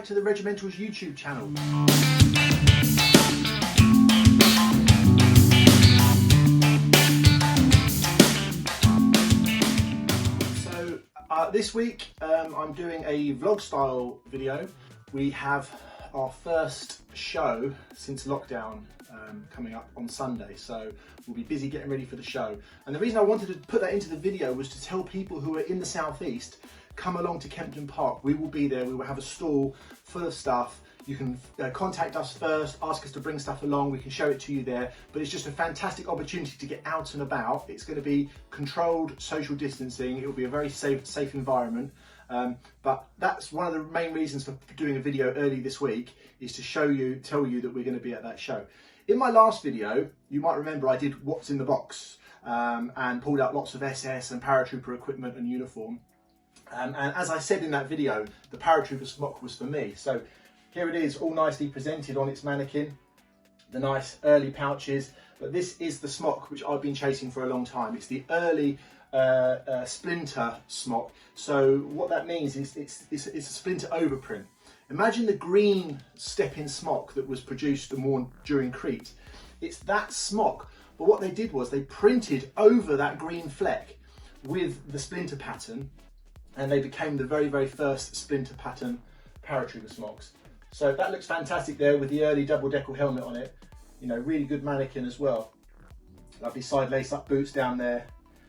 to the Regimentals YouTube channel. So this week I'm doing a vlog style video. We have our first show since lockdown coming up on Sunday, so we'll be busy getting ready for the show. And the reason I wanted to put that into the video was to tell people who are in the southeast, come along to Kempton Park. We will be there. We will have a stall full of stuff. You can contact us first, ask us to bring stuff along. We can show it to you there. But it's just a fantastic opportunity to get out and about. It's going to be controlled social distancing. It will be a very safe environment. But that's one of the main reasons for doing a video early this week, is to tell you that we're going to be at that show. In my last video, you might remember I did what's in the box and pulled out lots of SS and paratrooper equipment and uniform. And as I said in that video, the paratrooper smock was for me. So here it is, all nicely presented on its mannequin, the nice early pouches. But this is the smock which I've been chasing for a long time. It's the early splinter smock. So what that means is it's a splinter overprint. Imagine the green step-in smock that was produced and worn during Crete. It's that smock, but what they did was they printed over that green fleck with the splinter pattern, and they became the very, very first splinter pattern paratrooper smocks. So that looks fantastic there with the early double decal helmet on it. You know, really good mannequin as well. Lovely side lace up boots down there.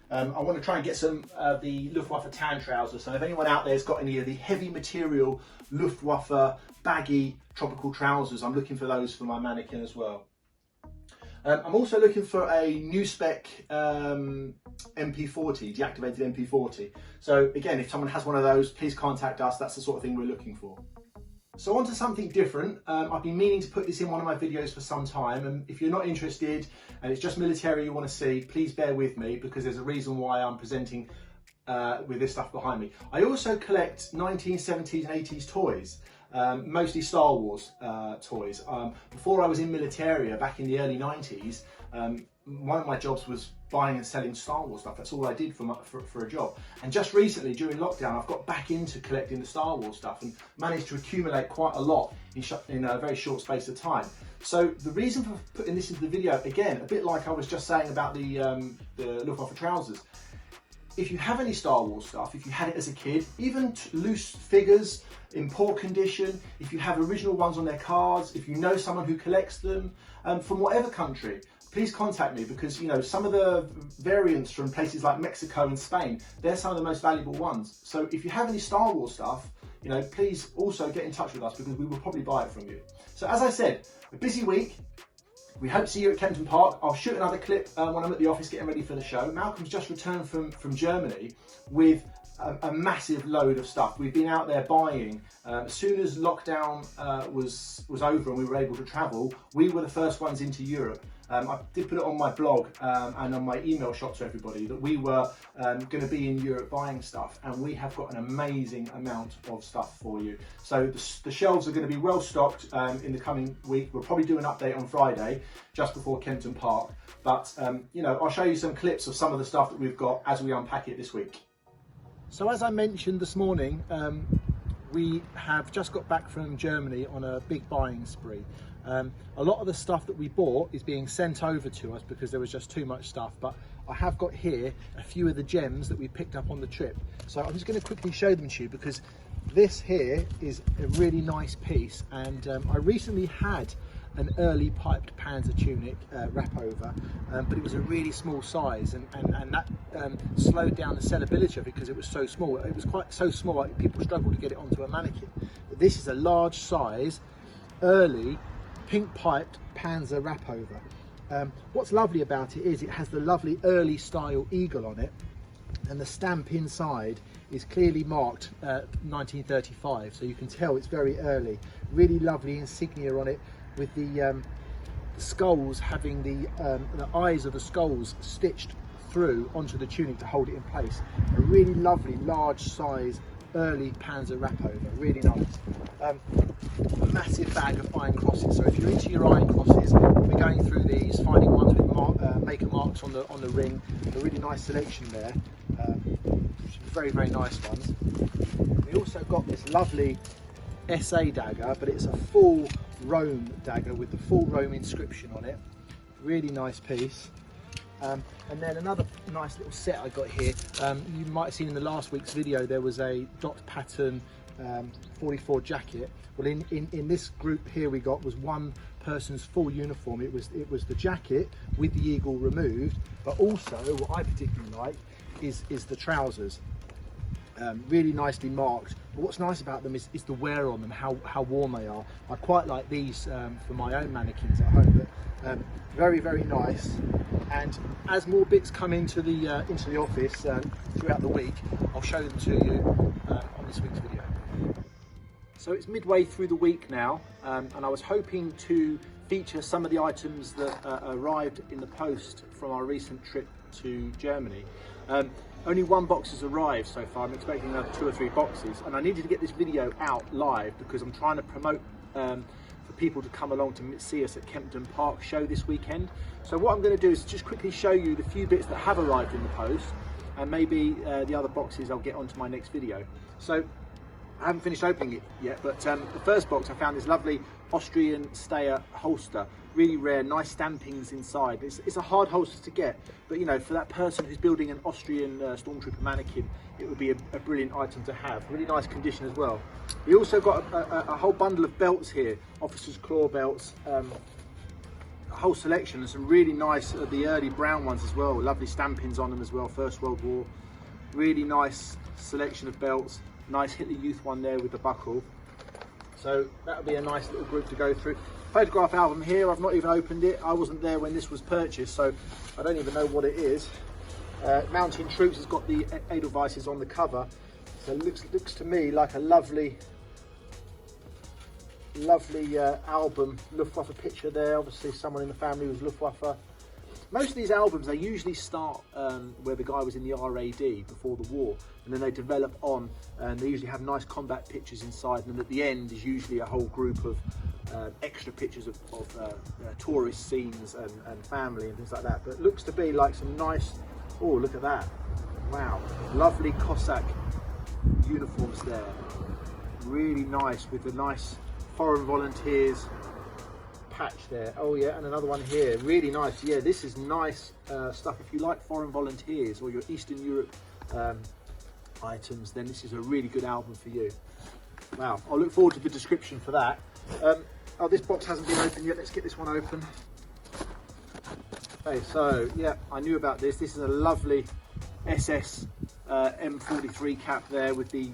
I want to try and get some of the Luftwaffe tan trousers. So if anyone out there has got any of the heavy material Luftwaffe baggy tropical trousers, I'm looking for those for my mannequin as well. I'm also looking for a new spec MP40, deactivated MP40. So again, if someone has one of those, please contact us. That's the sort of thing we're looking for. So on to something different. I've been meaning to put this in one of my videos for some time, and if you're not interested and it's just Militaria you want to see, please bear with me, because there's a reason why I'm presenting with this stuff behind me. I also collect 1970s and 80s toys, mostly Star Wars toys. Before I was in Militaria back in the early 90s, one of my jobs was buying and selling Star Wars stuff. That's all I did for a job. And just recently, during lockdown, I've got back into collecting the Star Wars stuff and managed to accumulate quite a lot in a very short space of time. So the reason for putting this into the video, again, a bit like I was just saying about the Luftwaffe trousers, if you have any Star Wars stuff, if you had it as a kid, even loose figures in poor condition, if you have original ones on their cards, if you know someone who collects them from whatever country, please contact me, because you know some of the variants from places like Mexico and Spain, they're some of the most valuable ones. So if you have any Star Wars stuff, you know, please also get in touch with us, because we will probably buy it from you. So as I said, a busy week. We hope to see you at Kempton Park. I'll shoot another clip when I'm at the office getting ready for the show. Malcolm's just returned from Germany with a massive load of stuff. We've been out there buying. As soon as lockdown was over and we were able to travel, we were the first ones into Europe. I did put it on my blog and on my email shot to everybody that we were going to be in Europe buying stuff, and we have got an amazing amount of stuff for you. So the shelves are going to be well stocked in the coming week. We'll probably do an update on Friday just before Kempton Park, but you know, I'll show you some clips of some of the stuff that we've got as we unpack it this week. So as I mentioned this morning, we have just got back from Germany on a big buying spree. A lot of the stuff that we bought is being sent over to us because there was just too much stuff, but I have got here a few of the gems that we picked up on the trip. So I'm just going to quickly show them to you, because this here is a really nice piece, and I recently had an early piped Panzer tunic wrap over, but it was a really small size, and that slowed down the sellability of it because it was so small. It was quite so small, people struggled to get it onto a mannequin. But this is a large size, early pink piped Panzer wrap over. What's lovely about it is it has the lovely early style eagle on it, and the stamp inside is clearly marked 1935, so you can tell it's very early. Really lovely insignia on it, with the skulls having the eyes of the skulls stitched through onto the tunic to hold it in place. A really lovely large size early Panzer wrap over, really nice. A massive bag of iron crosses. So if you're into your iron crosses, we'll be going through these, finding ones with maker marks on the ring. A really nice selection there. Very, very nice ones. We also got this lovely SA dagger, but it's a full Rome dagger with the full Rome inscription on it. Really nice piece. And then another nice little set I got here. You might have seen in the last week's video there was a dot pattern 44 jacket. Well, in this group here we got was one person's full uniform. It was the jacket with the eagle removed, but also what I particularly like is the trousers. Really nicely marked. But what's nice about them is the wear on them, how warm they are. I quite like these for my own mannequins at home. But very, very nice. And as more bits come into the office throughout the week, I'll show them to you on this week's video. So it's midway through the week now, and I was hoping to feature some of the items that arrived in the post from our recent trip to Germany. Only one box has arrived so far. I'm expecting another 2 or 3 boxes, and I needed to get this video out live because I'm trying to promote for people to come along to see us at Kempton Park show this weekend. So what I'm going to do is just quickly show you the few bits that have arrived in the post, and maybe the other boxes I'll get onto my next video. So I haven't finished opening it yet, but the first box I found this lovely Austrian Steyr holster. Really rare, nice stampings inside. It's a hard holster to get, but you know, for that person who's building an Austrian Stormtrooper mannequin, it would be a brilliant item to have. Really nice condition as well. We also got a whole bundle of belts here, officers' claw belts, a whole selection, and some really nice, the early brown ones as well. Lovely stampings on them as well, First World War. Really nice selection of belts. Nice Hitler Youth one there with the buckle. So that'll be a nice little group to go through. Photograph album here, I've not even opened it. I wasn't there when this was purchased, so I don't even know what it is. Mountain Troops has got the Edelweisses on the cover. So it looks to me like a lovely album. Luftwaffe picture there, obviously someone in the family was Luftwaffe. Most of these albums, they usually start where the guy was in the RAD before the war, and then they develop on, and they usually have nice combat pictures inside, and then at the end is usually a whole group of extra pictures of tourist scenes and family and things like that. But it looks to be like some nice, oh look at that, wow, lovely Cossack uniforms there. Really nice with the nice foreign volunteers patch there. Oh yeah, and another one here, really nice. Yeah, this is nice stuff. If you like foreign volunteers or your Eastern Europe items, then this is a really good album for you. Wow, I'll look forward to the description for that. Oh, this box hasn't been opened yet. Let's get this one open. Okay, so yeah, I knew about this. This is a lovely SS M43 cap there with the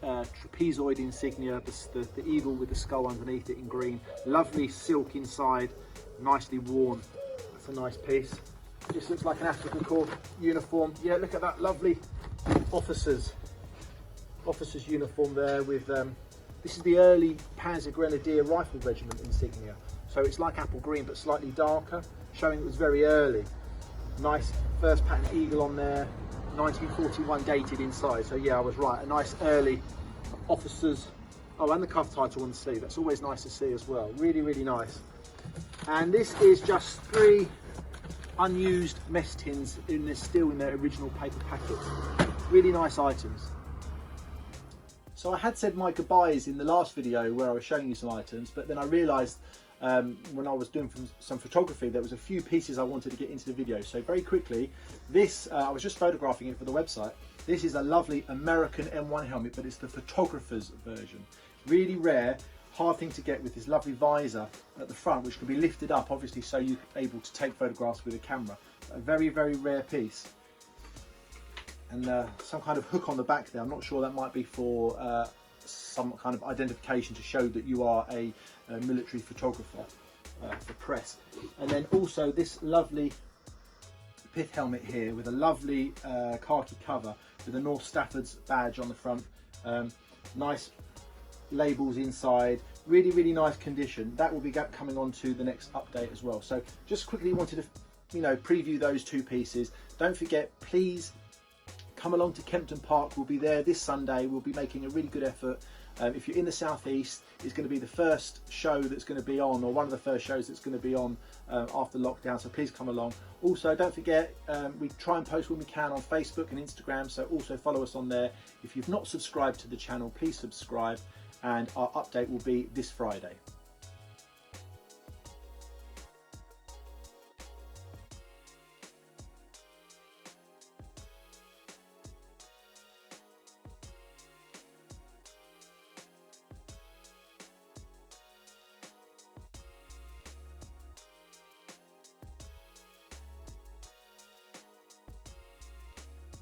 trapezoid insignia, the eagle with the skull underneath it in green. Lovely silk inside, nicely worn. That's a nice piece. This looks like an African Corps uniform. Yeah, look at that lovely officer's uniform there with this is the early Panzer Grenadier Rifle Regiment insignia. So it's like apple green but slightly darker, showing it was very early. Nice first pattern eagle on there. 1941 dated inside, so yeah, I was right. A nice early officers. Oh, and the cuff title on the sleeve. That's always nice to see as well. Really, really nice. And this is just 3 unused mess tins still in their original paper packets. Really nice items. So I had said my goodbyes in the last video where I was showing you some items, but then I realised when I was doing some photography, there was a few pieces I wanted to get into the video. So very quickly, this, I was just photographing it for the website. This is a lovely American M1 helmet, but it's the photographer's version. Really rare, hard thing to get, with this lovely visor at the front, which can be lifted up, obviously, so you're able to take photographs with a camera. A very, very rare piece. And some kind of hook on the back there. I'm not sure, that might be for some kind of identification to show that you are a military photographer for press. And then also this lovely pith helmet here with a lovely khaki cover with a North Stafford's badge on the front. Nice labels inside. Really, really nice condition. That will be coming on to the next update as well. So just quickly wanted to, preview those 2 pieces. Don't forget, please come along to Kempton Park. We'll be there this Sunday. We'll be making a really good effort. If you're in the southeast, it's going to be the first show that's going to be on, or one of the first shows that's going to be on after lockdown, so please come along. Also, don't forget, we try and post when we can on Facebook and Instagram, so also follow us on there. If you've not subscribed to the channel, please subscribe, and our update will be this Friday.